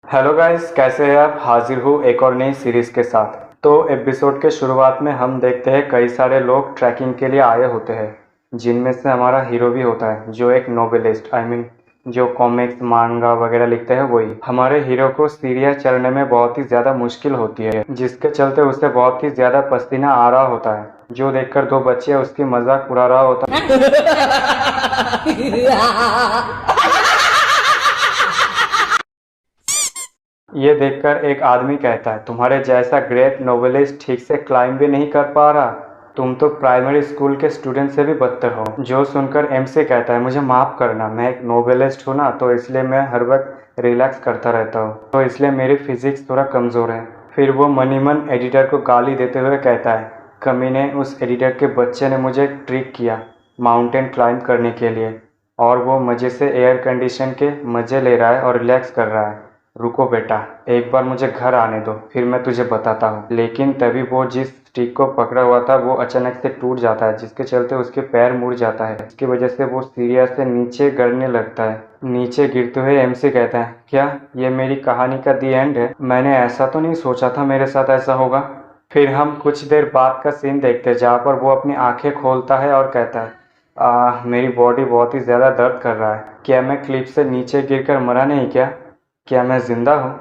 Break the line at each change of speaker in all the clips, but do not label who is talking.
Hello guys, कैसे हैं आप। हाजिर हूँ एक और नई सीरीज़ के साथ। तो एपिसोड के शुरुआत में हम देखते हैं कई सारे लोग ट्रैकिंग के लिए आए होते हैं, जिनमें से हमारा हीरो भी होता है जो एक नोवेलिस्ट जो कॉमिक्स मांगा वगैरह लिखते हैं वही। हमारे हीरो को सीढ़ियाँ चढ़ने में बहुत ही ज़्यादा मुश्किल होती है, जिसके चलते उसे बहुत ही ज़्यादा पसीना आ रहा होता है, जो देखकर दो बच्चे उसकी मजाक उड़ा रहा होता ये देखकर एक आदमी कहता है, तुम्हारे जैसा ग्रेट नोवेलिस्ट ठीक से क्लाइंब भी नहीं कर पा रहा, तुम तो प्राइमरी स्कूल के स्टूडेंट से भी बदतर हो। जो सुनकर एमसी कहता है, मुझे माफ़ करना, मैं एक नोवेलिस्ट हूँ ना, तो इसलिए मैं हर वक्त रिलैक्स करता रहता हूँ, तो इसलिए मेरी फिजिक्स थोड़ा कमज़ोर है। फिर वो मनी मन एडिटर को गाली देते हुए कहता है, कमीने, उस एडिटर के बच्चे ने मुझे ट्रिक किया माउंटेन क्लाइंब करने के लिए, और वो मज़े से एयर कंडीशन के मज़े ले रहा है और रिलैक्स कर रहा है। रुको बेटा, एक बार मुझे घर आने दो, फिर मैं तुझे बताता हूँ। लेकिन तभी वो जिस स्टिक को पकड़ा हुआ था वो अचानक से टूट जाता है, जिसके चलते उसके पैर मुड़ जाता है। इसकी वजह से वो सीढ़ियाँ से नीचे गिरने लगता है। नीचे गिरते हुए एमसी कहता है, क्या ये मेरी कहानी का दी एंड है? मैंने ऐसा तो नहीं सोचा था मेरे साथ ऐसा होगा। फिर हम कुछ देर बाद का सीन देखते हैं, जहाँ पर वो अपनी आंखें खोलता है और कहता है, मेरी बॉडी बहुत ही ज़्यादा दर्द कर रहा है। क्या मैं क्लिप से नीचे गिरकर मरा नहीं क्या? क्या मैं जिंदा हूँ?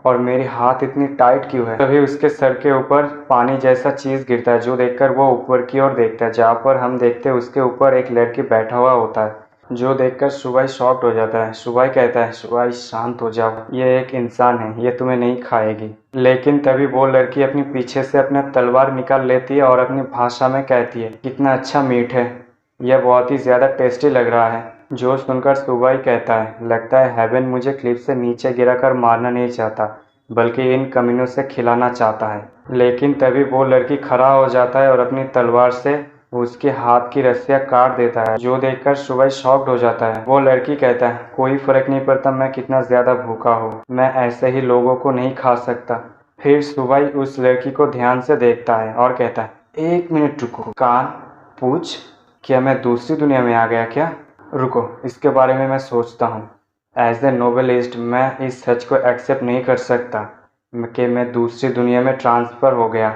और मेरी हाथ इतनी टाइट क्यों है? तभी उसके सर के ऊपर पानी जैसा चीज़ गिरता है, जो देखकर वो ऊपर की ओर देखता है, जहाँ पर हम देखते हैं उसके ऊपर एक लड़की बैठा हुआ होता है, जो देखकर सुबाई शॉक्ड हो जाता है। सुबाई कहता है, सुबाई शांत हो जाओ, ये एक इंसान है, ये तुम्हें नहीं खाएगी। लेकिन तभी वो लड़की अपनी पीछे से अपना तलवार निकाल लेती है और अपनी भाषा में कहती है, कितना अच्छा मीट है, यह बहुत ही ज़्यादा टेस्टी लग रहा है। जो सुनकर सुबाई कहता है, लगता है हेवन मुझे क्लिफ से नीचे गिराकर मारना नहीं चाहता, बल्कि इन कमीनों से खिलाना चाहता है। लेकिन तभी वो लड़की खड़ा हो जाता है और अपनी तलवार से उसके हाथ की रस्सियाँ काट देता है, जो देखकर सुबाई शॉक्ड हो जाता है। वो लड़की कहता है, कोई फर्क नहीं पड़ता मैं कितना ज़्यादा भूखा हूँ, मैं ऐसे ही लोगों को नहीं खा सकता। फिर सुबाई उस लड़की को ध्यान से देखता है और कहता है, एक मिनट रुको, कान पूछ, क्या मैं दूसरी दुनिया में आ गया क्या? रुको, इसके बारे में मैं सोचता हूँ। एज ए नोवेलिस्ट मैं इस सच को एक्सेप्ट नहीं कर सकता कि मैं दूसरी दुनिया में ट्रांसफ़र हो गया।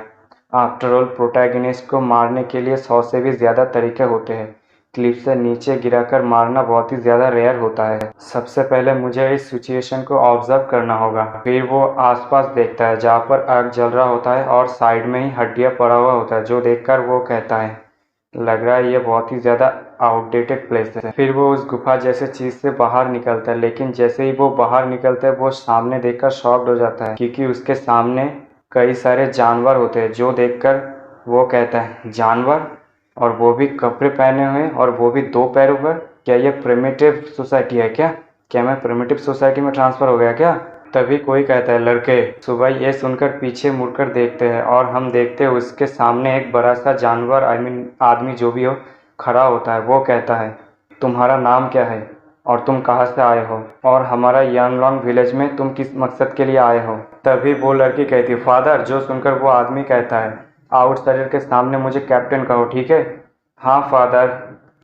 आफ्टर ऑल, प्रोटैगनिस्ट को मारने के लिए 100 से भी ज़्यादा तरीके होते हैं। क्लिफ से नीचे गिराकर मारना बहुत ही ज़्यादा रेयर होता है। सबसे पहले मुझे इस सिचुएशन को ऑब्जर्व करना होगा। फिर वो आसपास देखता है, जहाँ पर आग जल रहा होता है और साइड में ही हड्डियाँ पड़ा हुआ होता है, जो देखकर वो कहता है, लग रहा है ये बहुत ही ज़्यादा आउटडेटेड प्लेस है। फिर वो उस गुफा जैसे चीज़ से बाहर निकलता है, लेकिन जैसे ही वो बाहर निकलता है वो सामने देखकर शॉक्ड हो जाता है, क्योंकि उसके सामने कई सारे जानवर होते हैं, जो देखकर वो कहता है, जानवर, और वो भी कपड़े पहने हुए और वो भी दो पैरों पर, क्या ये प्रिमिटिव सोसाइटी है क्या? क्या मैं प्रिमिटिव सोसाइटी में ट्रांसफ़र हो गया क्या? तभी कोई कहता है, लड़के। सुबह ये सुनकर पीछे मुड़कर देखते हैं और हम देखते हैं उसके सामने एक बड़ा सा जानवर, आदमी जो भी हो, खड़ा होता है। वो कहता है, तुम्हारा नाम क्या है और तुम कहाँ से आए हो, और हमारा यांगलोंग विलेज में तुम किस मकसद के लिए आए हो? तभी वो लड़की कहती है, फादर। जो सुनकर वो आदमी कहता है, आउटसाइडर के सामने मुझे कैप्टन कहो, ठीक है? हाँ फादर।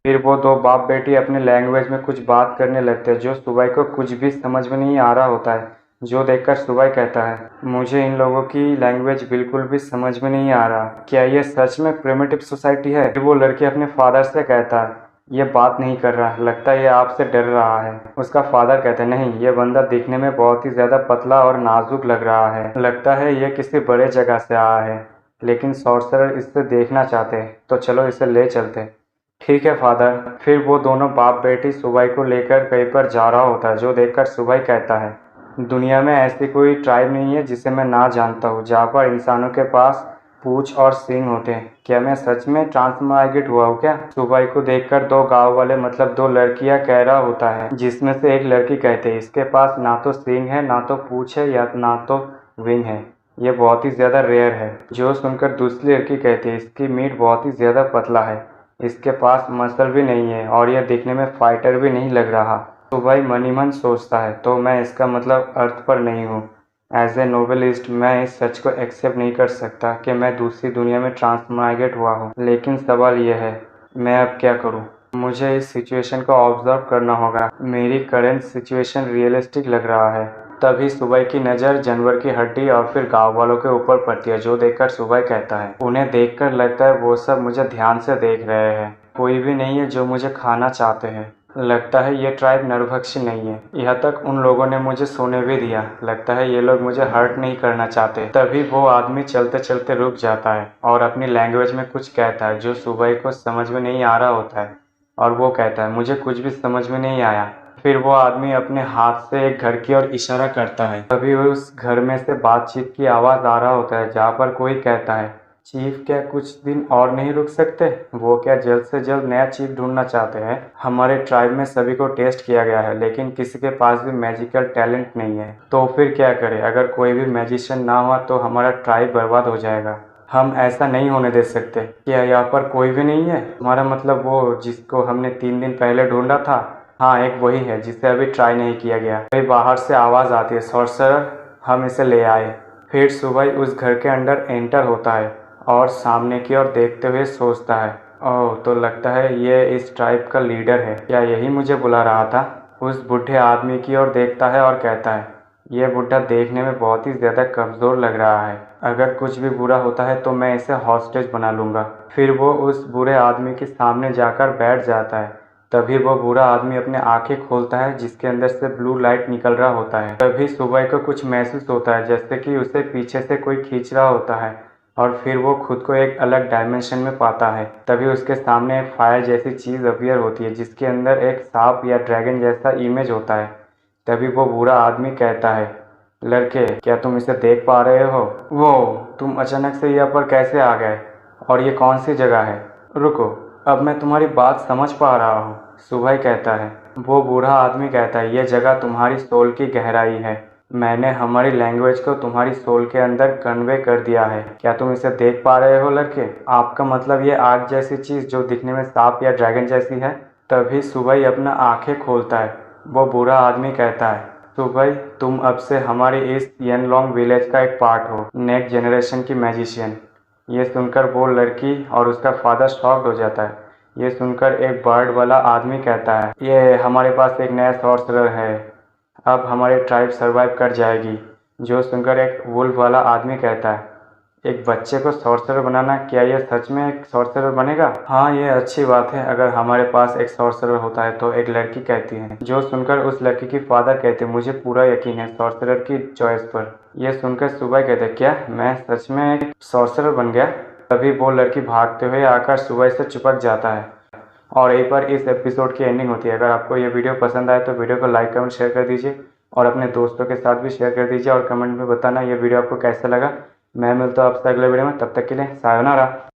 फिर वो दो बाप बेटी अपने लैंग्वेज में कुछ बात करने लगते हैं, जो सुबह को कुछ भी समझ में नहीं आ रहा होता है, जो देखकर सुबह कहता है, मुझे इन लोगों की लैंग्वेज बिल्कुल भी समझ में नहीं आ रहा, क्या ये सच में प्रिमिटिव सोसाइटी है? फिर वो लड़की अपने फादर से कहता है, ये बात नहीं कर रहा, लगता है ये आपसे डर रहा है। उसका फादर कहता है, नहीं, ये बंदा दिखने में बहुत ही ज़्यादा पतला और नाजुक लग रहा है, लगता है ये किसी बड़े जगह से आया है, लेकिन सॉर्सरर इससे देखना चाहते हैं, तो चलो इसे ले चलते। ठीक है फादर। फिर वो दोनों बाप बेटी सुबह को लेकर कहीं पर जा रहा होता है, जो देखकर सुबह कहता है, दुनिया में ऐसी कोई ट्राइब नहीं है जिसे मैं ना जानता हूँ, जहाँ पर इंसानों के पास पूंछ और सींग होते हैं। क्या मैं सच में ट्रांसमाइग्रेट हुआ हूँ क्या? सुबह को देखकर दो गांव वाले, मतलब दो लड़कियां, कह रहा होता है, जिसमें से एक लड़की कहते हैं, इसके पास ना तो सींग है, ना तो पूंछ है, या ना तो विंग है, ये बहुत ही ज़्यादा रेयर है। जो सुनकर दूसरी लड़की कहती है, इसकी मीट बहुत ही ज़्यादा पतला है, इसके पास मसल भी नहीं है, और यह दिखने में फाइटर भी नहीं लग रहा। तो भाई मनी मन सोचता है, तो मैं इसका मतलब अर्थ पर नहीं हूँ। एज ए नोवेलिस्ट मैं इस सच को एक्सेप्ट नहीं कर सकता कि मैं दूसरी दुनिया में ट्रांसमाइग्रेट हुआ हूँ। लेकिन सवाल यह है, मैं अब क्या करूँ? मुझे इस सिचुएशन को ऑब्जर्व करना होगा। मेरी करंट सिचुएशन रियलिस्टिक लग रहा है, तभी सुबह की नज़र जानवर की हड्डी और फिर गांव वालों के ऊपर पड़ती है, जो देखकर सुबह कहता है, उन्हें देखकर लगता है वो सब मुझे ध्यान से देख रहे हैं। कोई भी नहीं है जो मुझे खाना चाहते हैं। लगता है ये ट्राइब नरभक्षी नहीं है। यहाँ तक उन लोगों ने मुझे सोने भी दिया। लगता है ये लोग मुझे हर्ट नहीं करना चाहते। तभी वो आदमी चलते चलते रुक जाता है और अपनी लैंग्वेज में कुछ कहता है जो सुबह को समझ में नहीं आ रहा होता है, और वो कहता है मुझे कुछ भी समझ में नहीं आया। फिर वो आदमी अपने हाथ से एक घर की ओर इशारा करता है। तभी उस घर में से बातचीत की आवाज़ आ रहा होता है, जहाँ पर कोई कहता है, चीफ क्या कुछ दिन और नहीं रुक सकते? वो क्या जल्द से जल्द नया चीफ ढूंढना चाहते हैं? हमारे ट्राइब में सभी को टेस्ट किया गया है, लेकिन किसी के पास भी मैजिकल टैलेंट नहीं है। तो फिर क्या करें? अगर कोई भी मैजिशियन ना हुआ तो हमारा ट्राइब बर्बाद हो जाएगा। हम ऐसा नहीं होने दे सकते। क्या यहाँ पर कोई भी नहीं है? हमारा मतलब वो जिसको हमने 3 दिन पहले ढूंढा था। हाँ, एक वही है जिसे अभी ट्राई नहीं किया गया। फिर बाहर से आवाज़ आती है, सॉर्सरर, हम इसे ले आए। फिर सुबह उस घर के अंदर एंटर होता है और सामने की ओर देखते हुए सोचता है, ओह, तो लगता है ये इस ट्राइब का लीडर है। क्या यही मुझे बुला रहा था? उस बूढ़े आदमी की ओर देखता है और कहता है, ये बूढ़ा देखने में बहुत ही ज़्यादा कमज़ोर लग रहा है। अगर कुछ भी बुरा होता है तो मैं इसे हॉस्टेज बना लूँगा। फिर वो उस बूढ़े आदमी के सामने जाकर बैठ जाता है। तभी वो बूढ़ा आदमी अपने आंखें खोलता है, जिसके अंदर से ब्लू लाइट निकल रहा होता है। तभी सुबह को कुछ महसूस होता है, जैसे कि उसे पीछे से कोई खींच रहा होता है, और फिर वो खुद को एक अलग डायमेंशन में पाता है। तभी उसके सामने एक फायर जैसी चीज़ अपीयर होती है, जिसके अंदर एक सांप या ड्रैगन जैसा इमेज होता है। तभी वो बूढ़ा आदमी कहता है, लड़के, क्या तुम इसे देख पा रहे हो? वो, तुम अचानक से यहाँ पर कैसे आ गए? और ये कौन सी जगह है? रुको, अब मैं तुम्हारी बात समझ पा रहा हूँ, सुबह कहता है। वो बूढ़ा आदमी कहता है, ये जगह तुम्हारी सोल की गहराई है। मैंने हमारी लैंग्वेज को तुम्हारी सोल के अंदर कन्वे कर दिया है। क्या तुम इसे देख पा रहे हो लड़के? आपका मतलब ये आग जैसी चीज़ जो दिखने में सांप या ड्रैगन जैसी है? तभी सुबह अपना आंखें खोलता है। वो बूढ़ा आदमी कहता है, सुबह, तुम अब से हमारी इस येनलोंग विलेज का एक पार्ट हो, नेक्स्ट जनरेशन की मैजिशियन। ये सुनकर वो लड़की और उसका फादर शॉक्ड हो जाता है। ये सुनकर एक बर्ड वाला आदमी कहता है, ये हमारे पास एक नया सॉर्सरर है, अब हमारी ट्राइब सरवाइव कर जाएगी। जो सुनकर एक वुल्फ वाला आदमी कहता है, एक बच्चे को सॉर्सरर बनाना, क्या यह सच में एक सॉर्सरर बनेगा? हाँ, ये अच्छी बात है, अगर हमारे पास एक सॉर्सरर होता है तो, एक लड़की कहती है। जो सुनकर उस लड़की की फादर कहते, मुझे पूरा यकीन है सॉर्सरर की चॉइस पर। यह सुनकर सुबह कहते, क्या मैं सच में एक सॉर्सरर बन गया? तभी वो लड़की भागते हुए आकर सुबह से चिपक जाता है। और यहीं पर इस एपिसोड की एंडिंग होती है। अगर आपको ये वीडियो पसंद आए तो वीडियो को लाइक कमेंट शेयर कर दीजिए, और अपने दोस्तों के साथ भी शेयर कर दीजिए, और कमेंट में बताना ये वीडियो आपको कैसा लगा। मैं मिलता हूँ आपसे अगले वीडियो में, तब तक के लिए सायोनारा।